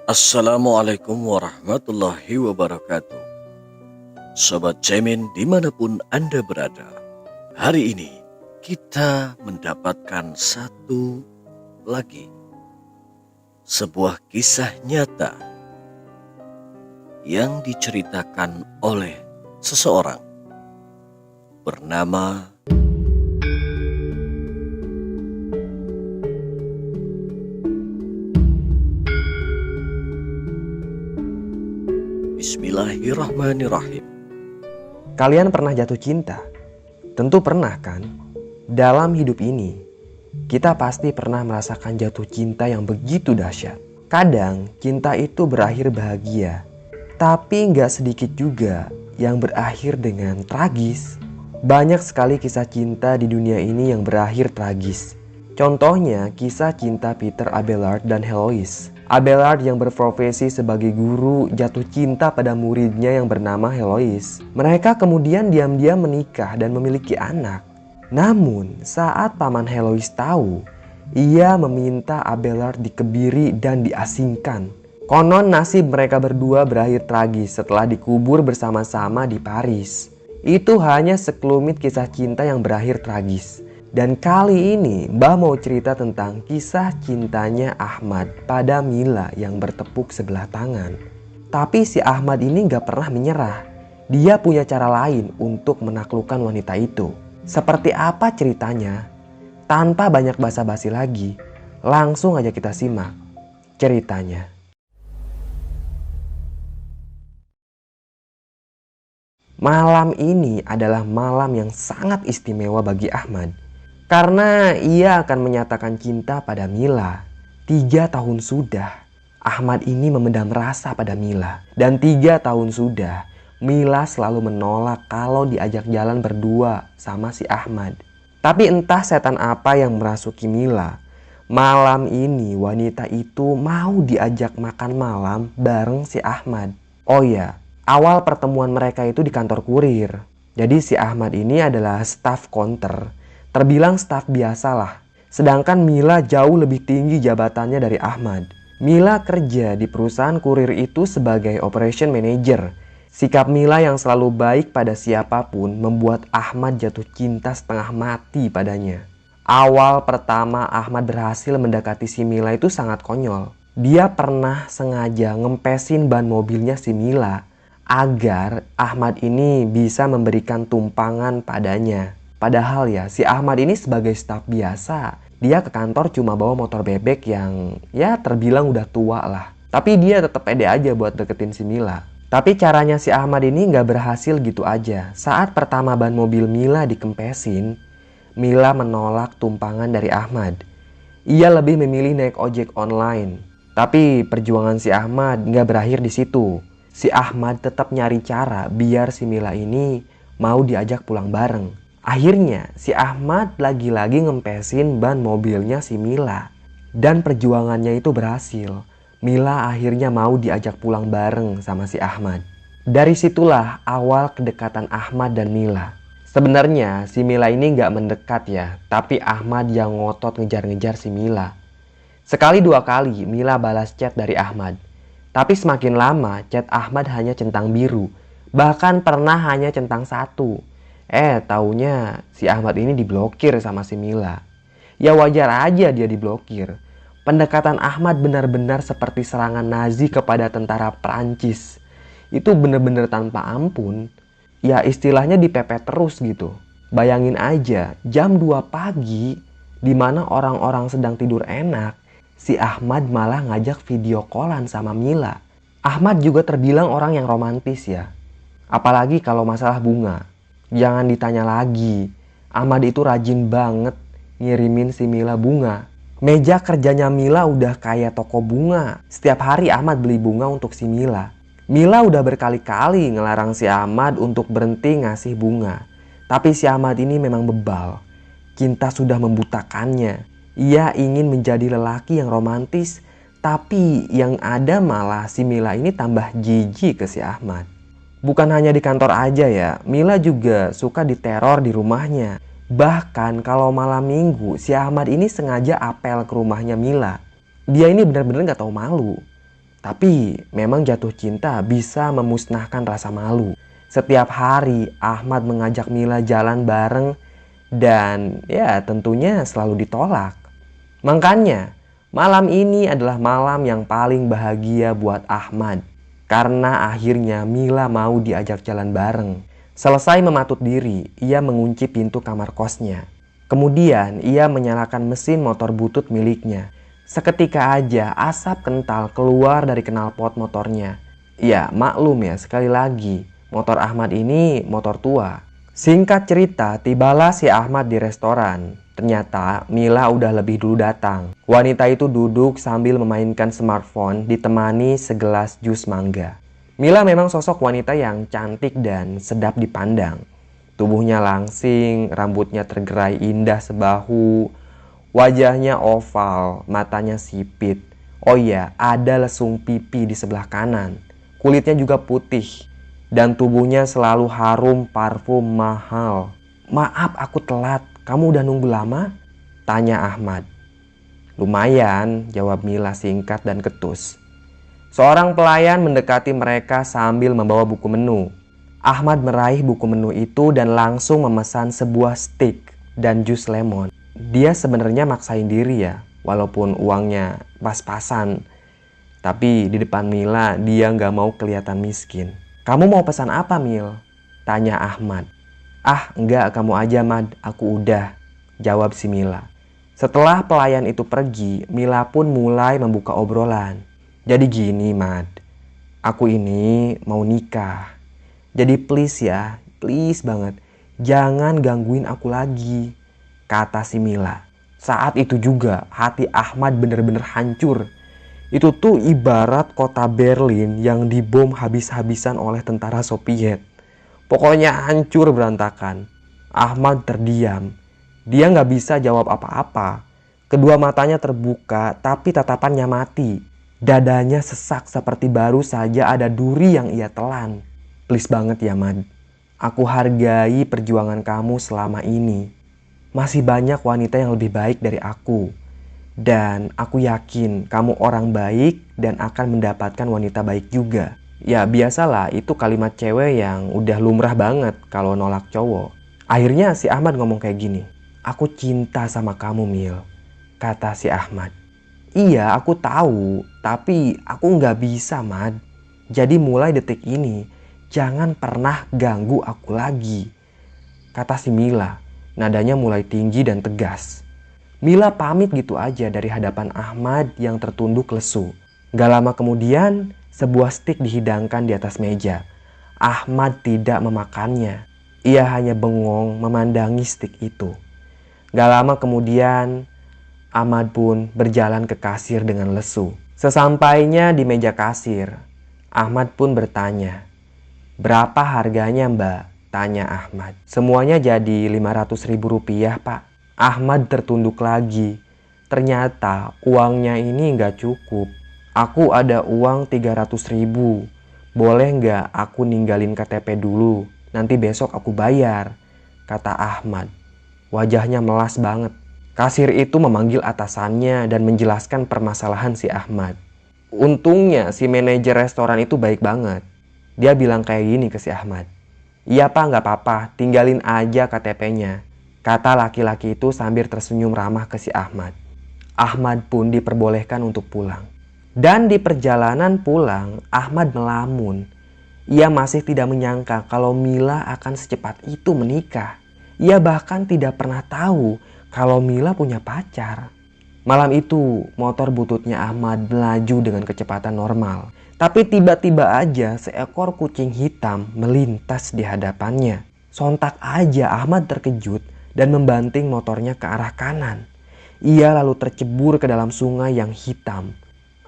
Assalamualaikum warahmatullahi wabarakatuh. Sobat Cemin dimanapun Anda berada. Hari ini kita mendapatkan satu lagi sebuah kisah nyata yang diceritakan oleh seseorang bernama Bismillahirrahmanirrahim. Kalian pernah jatuh cinta? Tentu pernah kan? Dalam hidup ini, kita pasti pernah merasakan jatuh cinta yang begitu dahsyat. Kadang cinta itu berakhir bahagia, tapi nggak sedikit juga yang berakhir dengan tragis. Banyak sekali kisah cinta di dunia ini yang berakhir tragis. Contohnya kisah cinta Peter Abelard dan Heloise. Abelard yang berprofesi sebagai guru jatuh cinta pada muridnya yang bernama Heloise. Mereka kemudian diam-diam menikah dan memiliki anak. Namun saat paman Heloise tahu, ia meminta Abelard dikebiri dan diasingkan. Konon nasib mereka berdua berakhir tragis setelah dikubur bersama-sama di Paris. Itu hanya sekelumit kisah cinta yang berakhir tragis. Dan kali ini Mbah mau cerita tentang kisah cintanya Ahmad pada Mila yang bertepuk sebelah tangan. Tapi si Ahmad ini gak pernah menyerah. Dia punya cara lain untuk menaklukkan wanita itu. Seperti apa ceritanya? Tanpa banyak basa-basi lagi, langsung aja kita simak ceritanya. Malam ini adalah malam yang sangat istimewa bagi Ahmad. Karena ia akan menyatakan cinta pada Mila. 3 tahun sudah Ahmad ini memendam rasa pada Mila. Dan 3 tahun sudah Mila selalu menolak kalau diajak jalan berdua sama si Ahmad. Tapi entah setan apa yang merasuki Mila. Malam ini wanita itu mau diajak makan malam bareng si Ahmad. Oh ya, awal pertemuan mereka itu di kantor kurir. Jadi si Ahmad ini adalah staf counter. Terbilang staf biasa lah. Sedangkan Mila jauh lebih tinggi jabatannya dari Ahmad. Mila kerja di perusahaan kurir itu sebagai operation manager. Sikap Mila yang selalu baik pada siapapun membuat Ahmad jatuh cinta setengah mati padanya. Awal pertama Ahmad berhasil mendekati si Mila itu sangat konyol. Dia pernah sengaja ngempesin ban mobilnya si Mila agar Ahmad ini bisa memberikan tumpangan padanya. Padahal ya si Ahmad ini sebagai staf biasa, dia ke kantor cuma bawa motor bebek yang ya terbilang udah tua lah. Tapi dia tetap pede aja buat deketin si Mila. Tapi caranya si Ahmad ini gak berhasil gitu aja. Saat pertama ban mobil Mila dikempesin, Mila menolak tumpangan dari Ahmad. Ia lebih memilih naik ojek online. Tapi perjuangan si Ahmad gak berakhir di situ. Si Ahmad tetap nyari cara biar si Mila ini mau diajak pulang bareng. Akhirnya si Ahmad lagi-lagi ngempesin ban mobilnya si Mila. Dan perjuangannya itu berhasil. Mila akhirnya mau diajak pulang bareng sama si Ahmad. Dari situlah awal kedekatan Ahmad dan Mila. Sebenarnya si Mila ini gak mendekat ya. Tapi Ahmad yang ngotot ngejar-ngejar si Mila. Sekali 2 kali Mila balas chat dari Ahmad. Tapi semakin lama chat Ahmad hanya centang biru. Bahkan pernah hanya centang 1. Taunya si Ahmad ini diblokir sama si Mila. Ya wajar aja dia diblokir. Pendekatan Ahmad benar-benar seperti serangan Nazi kepada tentara Prancis. Itu benar-benar tanpa ampun. Ya istilahnya dipepet terus gitu. Bayangin aja jam 2 pagi dimana orang-orang sedang tidur enak. Si Ahmad malah ngajak video callan sama Mila. Ahmad juga terbilang orang yang romantis ya. Apalagi kalau masalah bunga. Jangan ditanya lagi, Ahmad itu rajin banget ngirimin si Mila bunga. Meja kerjanya Mila udah kayak toko bunga. Setiap hari Ahmad beli bunga untuk si Mila. Mila udah berkali-kali ngelarang si Ahmad untuk berhenti ngasih bunga. Tapi si Ahmad ini memang bebal. Cinta sudah membutakannya. Ia ingin menjadi lelaki yang romantis. Tapi yang ada malah si Mila ini tambah jijik ke si Ahmad. Bukan hanya di kantor aja ya, Mila juga suka diteror di rumahnya. Bahkan kalau malam minggu, si Ahmad ini sengaja apel ke rumahnya Mila. Dia ini benar-benar gak tahu malu. Tapi memang jatuh cinta bisa memusnahkan rasa malu. Setiap hari Ahmad mengajak Mila jalan bareng dan ya tentunya selalu ditolak. Makanya malam ini adalah malam yang paling bahagia buat Ahmad. Karena akhirnya Mila mau diajak jalan bareng. Selesai mematut diri, ia mengunci pintu kamar kosnya. Kemudian ia menyalakan mesin motor butut miliknya. Seketika aja asap kental keluar dari knalpot motornya. Ya maklum ya, sekali lagi motor Ahmad ini motor tua. Singkat cerita, tibalah si Ahmad di restoran. Ternyata Mila udah lebih dulu datang. Wanita itu duduk sambil memainkan smartphone ditemani segelas jus mangga. Mila memang sosok wanita yang cantik dan sedap dipandang. Tubuhnya langsing, rambutnya tergerai indah sebahu, wajahnya oval, matanya sipit. Oh iya, ada lesung pipi di sebelah kanan. Kulitnya juga putih dan tubuhnya selalu harum parfum mahal. "Maaf aku telat, kamu udah nunggu lama?" tanya Ahmad. "Lumayan," jawab Mila singkat dan ketus. Seorang pelayan mendekati mereka sambil membawa buku menu. Ahmad meraih buku menu itu dan langsung memesan sebuah steak dan jus lemon. Dia sebenarnya maksain diri ya, walaupun uangnya pas-pasan. Tapi di depan Mila dia nggak mau kelihatan miskin. "Kamu mau pesan apa, Mil?" tanya Ahmad. "Ah enggak, kamu aja Mad, aku udah," jawab si Mila. Setelah pelayan itu pergi, Mila pun mulai membuka obrolan. "Jadi gini Mad, aku ini mau nikah. Jadi please ya, please banget, jangan gangguin aku lagi," kata si Mila. Saat itu juga hati Ahmad bener-bener hancur. Itu tuh ibarat kota Berlin yang dibom habis-habisan oleh tentara Soviet. Pokoknya hancur berantakan. Ahmad terdiam. Dia nggak bisa jawab apa-apa. Kedua matanya terbuka tapi tatapannya mati. Dadanya sesak seperti baru saja ada duri yang ia telan. "Please banget ya Mad. Aku hargai perjuangan kamu selama ini. Masih banyak wanita yang lebih baik dari aku. Dan aku yakin kamu orang baik dan akan mendapatkan wanita baik juga." Ya biasalah, itu kalimat cewek yang udah lumrah banget kalau nolak cowok. Akhirnya si Ahmad ngomong kayak gini. "Aku cinta sama kamu Mil," kata si Ahmad. "Iya aku tahu, tapi aku nggak bisa Mad. Jadi mulai detik ini jangan pernah ganggu aku lagi," kata si Mila. Nadanya mulai tinggi dan tegas. Mila pamit gitu aja dari hadapan Ahmad yang tertunduk lesu. Gak lama kemudian, sebuah stik dihidangkan di atas meja. Ahmad tidak memakannya. Ia hanya bengong memandangi stik itu. Gak lama kemudian, Ahmad pun berjalan ke kasir dengan lesu. Sesampainya di meja kasir, Ahmad pun bertanya, "Berapa harganya Mbak?" tanya Ahmad. "Semuanya jadi 500.000 rupiah Pak." Ahmad tertunduk lagi. Ternyata uangnya ini nggak cukup. "Aku ada uang 300.000. Boleh nggak aku ninggalin KTP dulu? Nanti besok aku bayar," kata Ahmad. Wajahnya melas banget. Kasir itu memanggil atasannya dan menjelaskan permasalahan si Ahmad. Untungnya si manajer restoran itu baik banget. Dia bilang kayak gini ke si Ahmad. "Iya Pak, nggak apa-apa, tinggalin aja KTP-nya," kata laki-laki itu sambil tersenyum ramah ke si Ahmad. Ahmad pun diperbolehkan untuk pulang. Dan di perjalanan pulang, Ahmad melamun. Ia masih tidak menyangka kalau Mila akan secepat itu menikah. Ia bahkan tidak pernah tahu kalau Mila punya pacar. Malam itu, motor bututnya Ahmad melaju dengan kecepatan normal. Tapi tiba-tiba aja seekor kucing hitam melintas di hadapannya. Sontak aja Ahmad terkejut dan membanting motornya ke arah kanan. Ia lalu tercebur ke dalam sungai yang hitam.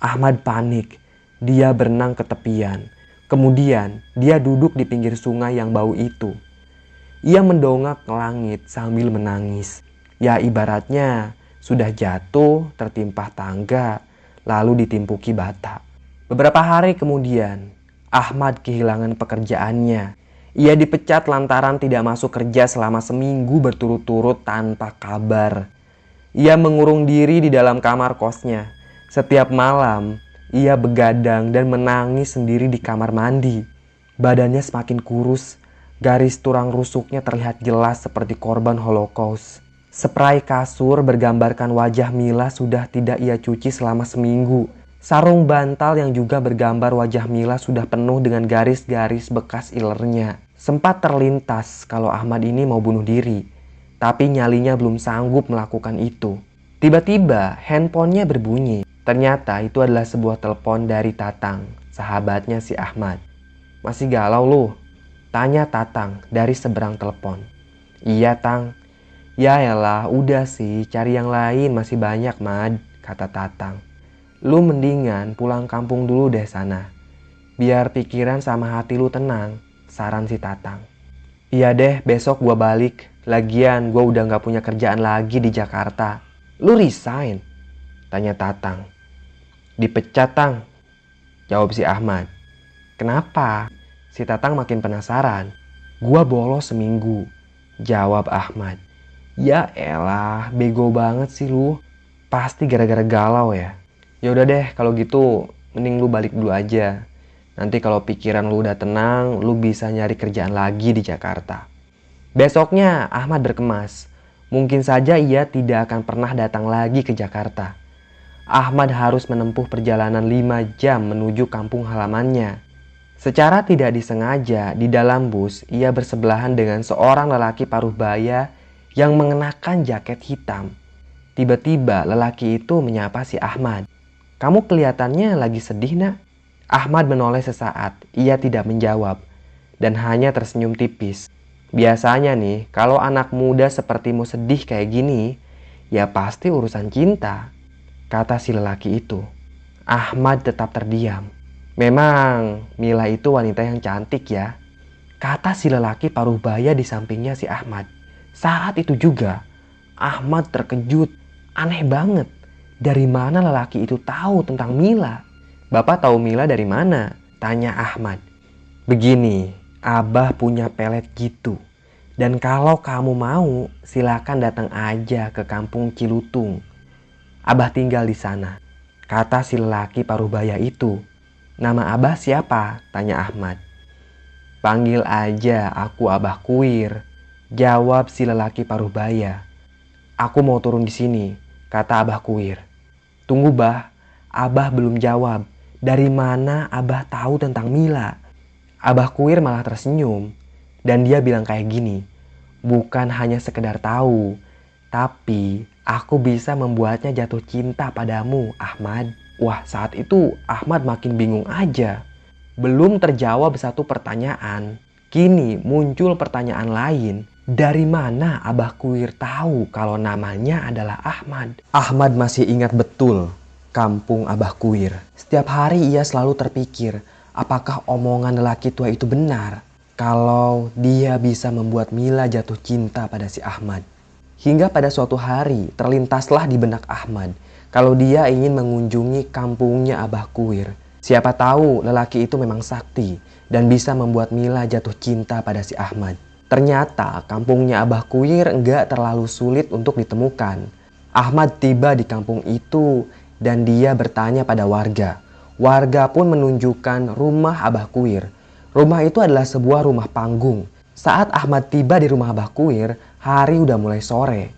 Ahmad panik. Dia berenang ke tepian. Kemudian dia duduk di pinggir sungai yang bau itu. Ia mendongak ke langit sambil menangis. Ya ibaratnya sudah jatuh tertimpa tangga lalu ditimpuki bata. Beberapa hari kemudian, Ahmad kehilangan pekerjaannya. Ia dipecat lantaran tidak masuk kerja selama seminggu berturut-turut tanpa kabar. Ia mengurung diri di dalam kamar kosnya. Setiap malam, Ia begadang dan menangis sendiri di kamar mandi. Badannya semakin kurus, garis tulang rusuknya terlihat jelas seperti korban Holocaust. Spray kasur bergambarkan wajah Mila sudah tidak ia cuci selama seminggu. Sarung bantal yang juga bergambar wajah Mila sudah penuh dengan garis-garis bekas ilernya. Sempat terlintas kalau Ahmad ini mau bunuh diri, tapi nyalinya belum sanggup melakukan itu. Tiba-tiba handphonenya berbunyi. Ternyata itu adalah sebuah telepon dari Tatang, sahabatnya si Ahmad. "Masih galau lu?" tanya Tatang dari seberang telepon. "Iya Tang." "Ya elah, udah sih, cari yang lain, masih banyak Mad," kata Tatang. "Lu mendingan pulang kampung dulu deh sana. Biar pikiran sama hati lu tenang," saran si Tatang. "Iya deh, besok gua balik. Lagian gua udah gak punya kerjaan lagi di Jakarta." "Lu resign?" tanya Tatang. "Dipecat Tang," jawab si Ahmad. "Kenapa?" Si Tatang makin penasaran. "Gua bolos seminggu," jawab Ahmad. "Ya elah, bego banget sih lu. Pasti gara-gara galau ya. Ya udah deh, kalau gitu mending lu balik dulu aja. Nanti kalau pikiran lu udah tenang, lu bisa nyari kerjaan lagi di Jakarta." Besoknya Ahmad berkemas. Mungkin saja ia tidak akan pernah datang lagi ke Jakarta. Ahmad harus menempuh perjalanan 5 jam menuju kampung halamannya. Secara tidak disengaja, di dalam bus ia bersebelahan dengan seorang lelaki paruh baya yang mengenakan jaket hitam. Tiba-tiba lelaki itu menyapa si Ahmad. "Kamu kelihatannya lagi sedih, Nak?" Ahmad menoleh sesaat. Ia tidak menjawab dan hanya tersenyum tipis. "Biasanya nih, kalau anak muda sepertimu sedih kayak gini, ya pasti urusan cinta," kata si lelaki itu. Ahmad tetap terdiam. "Memang Mila itu wanita yang cantik ya," kata si lelaki paruh baya di sampingnya si Ahmad. Saat itu juga Ahmad terkejut. Aneh banget. Dari mana lelaki itu tahu tentang Mila? "Bapak tahu Mila dari mana?" tanya Ahmad. "Begini, Abah punya pelet gitu. Dan kalau kamu mau, silakan datang aja ke kampung Cilutung. Abah tinggal di sana," kata si lelaki paruh baya itu. "Nama Abah siapa?" tanya Ahmad. "Panggil aja aku Abah Kuir," jawab si lelaki paruh baya. "Aku mau turun di sini," kata Abah Kuir. "Tunggu Bah, Abah belum jawab. Dari mana Abah tahu tentang Mila?" Abah Kuir malah tersenyum dan dia bilang kayak gini, "Bukan hanya sekedar tahu, tapi aku bisa membuatnya jatuh cinta padamu, Ahmad." Wah, saat itu Ahmad makin bingung aja. Belum terjawab satu pertanyaan, kini muncul pertanyaan lain. Dari mana Abah Kuir tahu kalau namanya adalah Ahmad? Ahmad masih ingat betul kampung Abah Kuir. Setiap hari ia selalu terpikir, apakah omongan lelaki tua itu benar? Kalau dia bisa membuat Mila jatuh cinta pada si Ahmad. Hingga pada suatu hari terlintaslah di benak Ahmad kalau dia ingin mengunjungi kampungnya Abah Kuir. Siapa tahu lelaki itu memang sakti dan bisa membuat Mila jatuh cinta pada si Ahmad. Ternyata kampungnya Abah Kuir enggak terlalu sulit untuk ditemukan. Ahmad tiba di kampung itu dan dia bertanya pada warga. Warga pun menunjukkan rumah Abah Kuir. Rumah itu adalah sebuah rumah panggung. Saat Ahmad tiba di rumah Abah Kuir, hari udah mulai sore.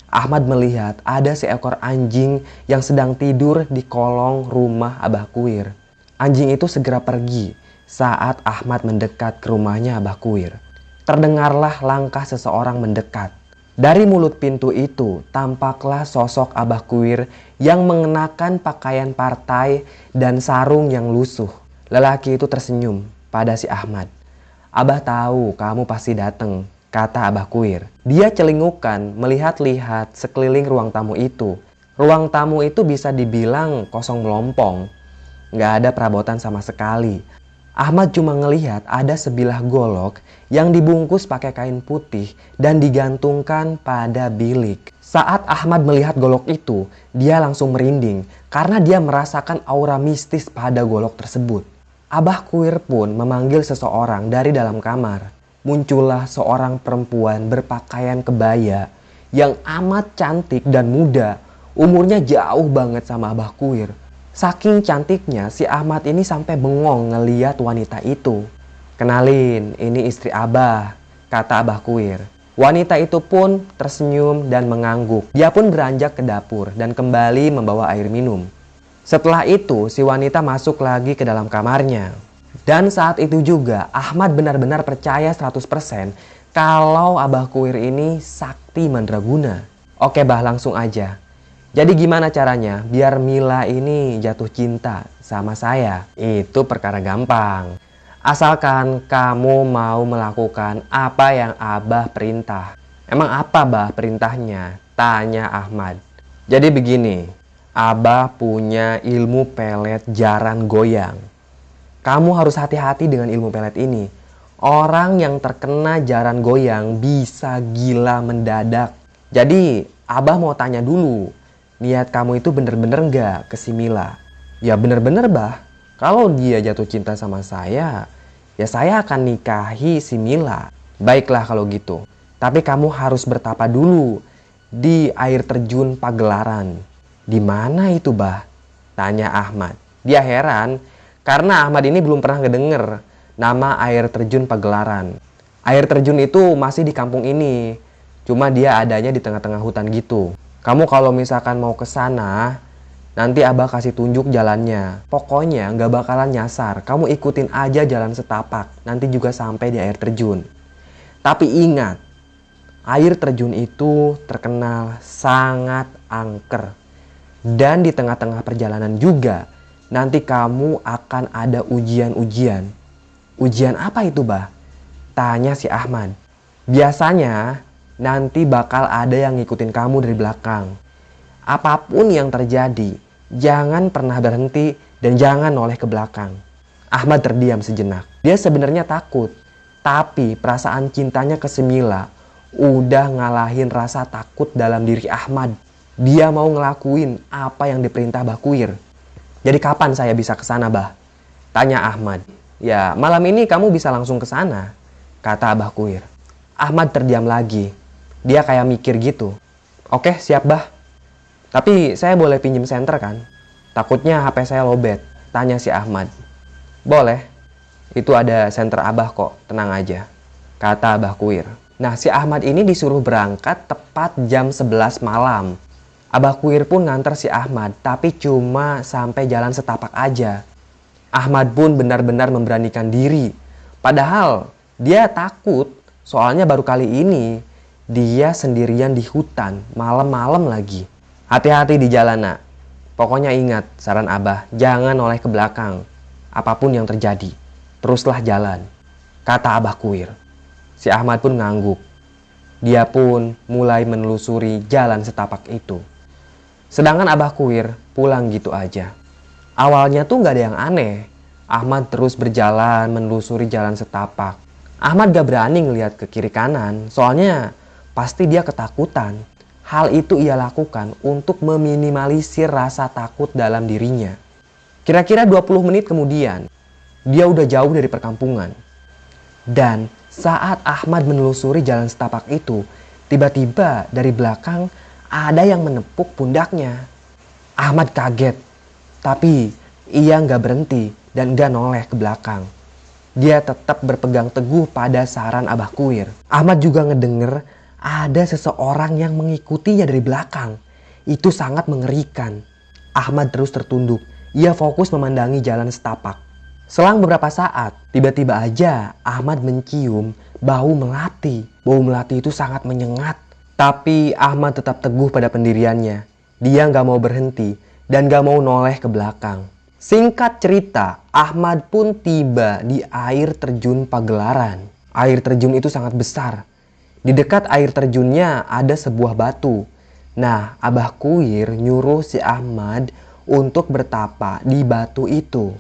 Ahmad melihat ada seekor anjing yang sedang tidur di kolong rumah Abah Kuir. Anjing itu segera pergi saat Ahmad mendekat ke rumahnya Abah Kuir. Terdengarlah langkah seseorang mendekat. Dari mulut pintu itu tampaklah sosok Abah Kuir yang mengenakan pakaian partai dan sarung yang lusuh. Lelaki itu tersenyum pada si Ahmad. "Abah tahu kamu pasti datang," kata Abah Kuir. Dia celingukan melihat-lihat sekeliling ruang tamu itu. Ruang tamu itu bisa dibilang kosong melompong. Gak ada perabotan sama sekali. Ahmad cuma ngelihat ada sebilah golok yang dibungkus pakai kain putih dan digantungkan pada bilik. Saat Ahmad melihat golok itu, dia langsung merinding karena dia merasakan aura mistis pada golok tersebut. Abah Kuir pun memanggil seseorang dari dalam kamar. Muncullah seorang perempuan berpakaian kebaya yang amat cantik dan muda. Umurnya jauh banget sama Abah Kuir. Saking cantiknya, si Ahmad ini sampai bengong ngeliat wanita itu. "Kenalin, ini istri Abah," kata Abah Kuir. Wanita itu pun tersenyum dan mengangguk. Dia pun beranjak ke dapur dan kembali membawa air minum. Setelah itu, si wanita masuk lagi ke dalam kamarnya. Dan saat itu juga, Ahmad benar-benar percaya 100% kalau Abah Kuir ini sakti mandraguna. "Oke Bah, langsung aja. Jadi gimana caranya biar Mila ini jatuh cinta sama saya?" "Itu perkara gampang. Asalkan kamu mau melakukan apa yang Abah perintah." "Emang apa Bah perintahnya?" tanya Ahmad. "Jadi begini, Abah punya ilmu pelet jaran goyang. Kamu harus hati-hati dengan ilmu pelet ini. Orang yang terkena jaran goyang bisa gila mendadak. Jadi Abah mau tanya dulu, niat kamu itu bener-bener nggak ke si Mila?" "Ya bener-bener Bah. Kalau dia jatuh cinta sama saya, ya saya akan nikahi si Mila." "Baiklah kalau gitu. Tapi kamu harus bertapa dulu di air terjun Pagelaran." "Di mana itu Bah?" tanya Ahmad. Dia heran karena Ahmad ini belum pernah ngedenger nama air terjun Pagelaran. Air terjun itu masih di kampung ini, cuma dia adanya di tengah-tengah hutan gitu. Kamu kalau misalkan mau ke sana, nanti Abah kasih tunjuk jalannya. Pokoknya nggak bakalan nyasar. Kamu ikutin aja jalan setapak, nanti juga sampai di air terjun. Tapi ingat, air terjun itu terkenal sangat angker. Dan di tengah-tengah perjalanan juga, nanti kamu akan ada ujian-ujian." "Ujian apa itu Bah?" tanya si Ahmad. "Biasanya nanti bakal ada yang ngikutin kamu dari belakang. Apapun yang terjadi, jangan pernah berhenti dan jangan noleh ke belakang." Ahmad terdiam sejenak. Dia sebenarnya takut, tapi perasaan cintanya ke Semila udah ngalahin rasa takut dalam diri Ahmad. Dia mau ngelakuin apa yang diperintah Bah Kuir. "Jadi kapan saya bisa ke sana Bah?" tanya Ahmad. "Ya malam ini kamu bisa langsung ke sana," kata Abah Kuir. Ahmad terdiam lagi. Dia kayak mikir gitu. "Oke siap Bah. Tapi saya boleh pinjem senter kan? Takutnya HP saya lowbat," tanya si Ahmad. "Boleh. Itu ada senter Abah kok, tenang aja," kata Abah Kuir. Nah si Ahmad ini disuruh berangkat tepat jam 11 malam. Abah Kuir pun nganter si Ahmad, tapi cuma sampai jalan setapak aja. Ahmad pun benar-benar memberanikan diri. Padahal dia takut, soalnya baru kali ini dia sendirian di hutan, malam-malam lagi. "Hati-hati di jalan nak. Pokoknya ingat saran Abah, jangan noleh ke belakang. Apapun yang terjadi, teruslah jalan," kata Abah Kuir. Si Ahmad pun ngangguk. Dia pun mulai menelusuri jalan setapak itu. Sedangkan Abah Kuir pulang gitu aja. Awalnya tuh gak ada yang aneh. Ahmad terus berjalan menelusuri jalan setapak. Ahmad gak berani ngeliat ke kiri kanan, soalnya pasti dia ketakutan. Hal itu ia lakukan untuk meminimalisir rasa takut dalam dirinya. Kira-kira 20 menit kemudian, dia udah jauh dari perkampungan. Dan saat Ahmad menelusuri jalan setapak itu, tiba-tiba dari belakang ada yang menepuk pundaknya. Ahmad kaget, tapi ia nggak berhenti dan nggak noleh ke belakang. Dia tetap berpegang teguh pada saran Abah Kuir. Ahmad juga ngedenger ada seseorang yang mengikutinya dari belakang. Itu sangat mengerikan. Ahmad terus tertunduk. Ia fokus memandangi jalan setapak. Selang beberapa saat, tiba-tiba aja Ahmad mencium bau melati. Bau melati itu sangat menyengat. Tapi Ahmad tetap teguh pada pendiriannya. Dia nggak mau berhenti dan nggak mau noleh ke belakang. Singkat cerita, Ahmad pun tiba di air terjun Pagelaran. Air terjun itu sangat besar. Di dekat air terjunnya ada sebuah batu. Nah, Abah Kuir nyuruh si Ahmad untuk bertapa di batu itu.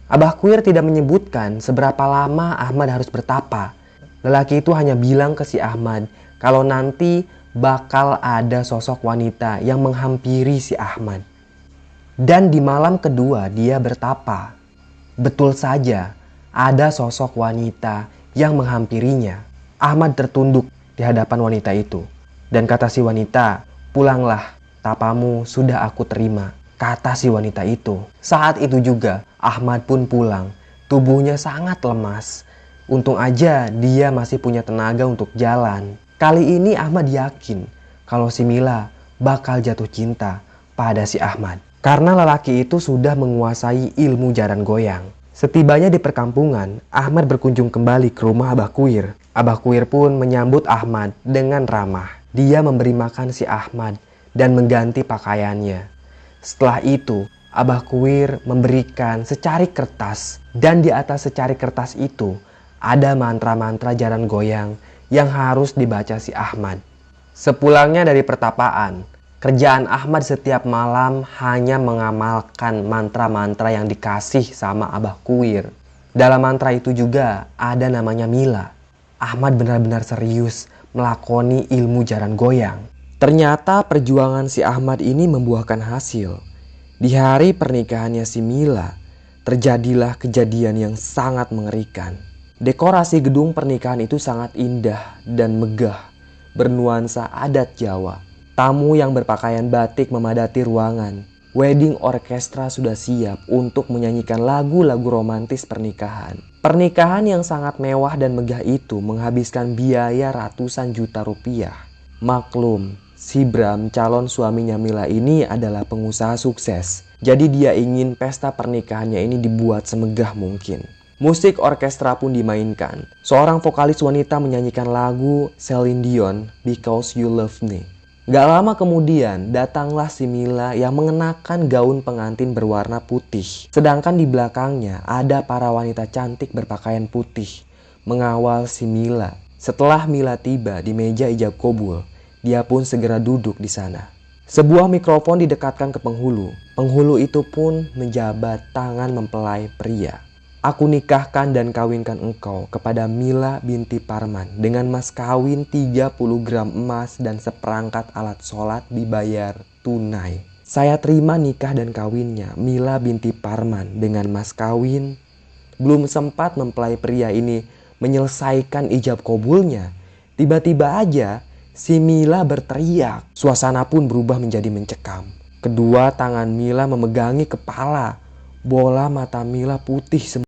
Abah Kuir tidak menyebutkan seberapa lama Ahmad harus bertapa. Lelaki itu hanya bilang ke si Ahmad kalau nanti bakal ada sosok wanita yang menghampiri si Ahmad. Dan di malam kedua dia bertapa. Betul saja, ada sosok wanita yang menghampirinya. Ahmad tertunduk di hadapan wanita itu. Dan kata si wanita, "Pulanglah, tapamu sudah aku terima," kata si wanita itu. Saat itu juga Ahmad pun pulang. Tubuhnya sangat lemas. Untung aja dia masih punya tenaga untuk jalan. Kali ini Ahmad yakin kalau si Mila bakal jatuh cinta pada si Ahmad. Karena lelaki itu sudah menguasai ilmu jaran goyang. Setibanya di perkampungan, Ahmad berkunjung kembali ke rumah Abah Kuir. Abah Kuir pun menyambut Ahmad dengan ramah. Dia memberi makan si Ahmad dan mengganti pakaiannya. Setelah itu, Abah Kuir memberikan secari kertas, dan di atas secari kertas itu ada mantra-mantra jaran goyang yang harus dibaca si Ahmad. Sepulangnya dari pertapaan, kerjaan Ahmad setiap malam hanya mengamalkan mantra-mantra yang dikasih sama Abah Kuir. Dalam mantra itu juga ada namanya Mila. Ahmad benar-benar serius melakoni ilmu jaran goyang. Ternyata perjuangan si Ahmad ini membuahkan hasil. Di hari pernikahannya si Mila, terjadilah kejadian yang sangat mengerikan. Dekorasi gedung pernikahan itu sangat indah dan megah, bernuansa adat Jawa. Tamu yang berpakaian batik memadati ruangan. Wedding orkestra sudah siap untuk menyanyikan lagu-lagu romantis pernikahan. Pernikahan yang sangat mewah dan megah itu menghabiskan biaya ratusan juta rupiah. Maklum, si Bram, calon suaminya Mila ini adalah pengusaha sukses. Jadi dia ingin pesta pernikahannya ini dibuat semegah mungkin. Musik orkestra pun dimainkan. Seorang vokalis wanita menyanyikan lagu Celine Dion, Because You Love Me. Gak lama kemudian datanglah si Mila yang mengenakan gaun pengantin berwarna putih. Sedangkan di belakangnya ada para wanita cantik berpakaian putih mengawal si Mila. Setelah Mila tiba di meja ijab kabul, dia pun segera duduk di sana. Sebuah mikrofon didekatkan ke penghulu. Penghulu itu pun menjabat tangan mempelai pria. Aku nikahkan dan kawinkan engkau kepada Mila binti Parman dengan mas kawin 30 gram emas dan seperangkat alat sholat dibayar tunai. Saya terima nikah dan kawinnya Mila binti Parman dengan mas kawin. Belum sempat mempelai pria ini menyelesaikan ijab kabulnya, tiba-tiba aja si Mila berteriak. Suasana pun berubah menjadi mencekam. Kedua tangan Mila memegangi kepala. Bola mata Mila putih semua.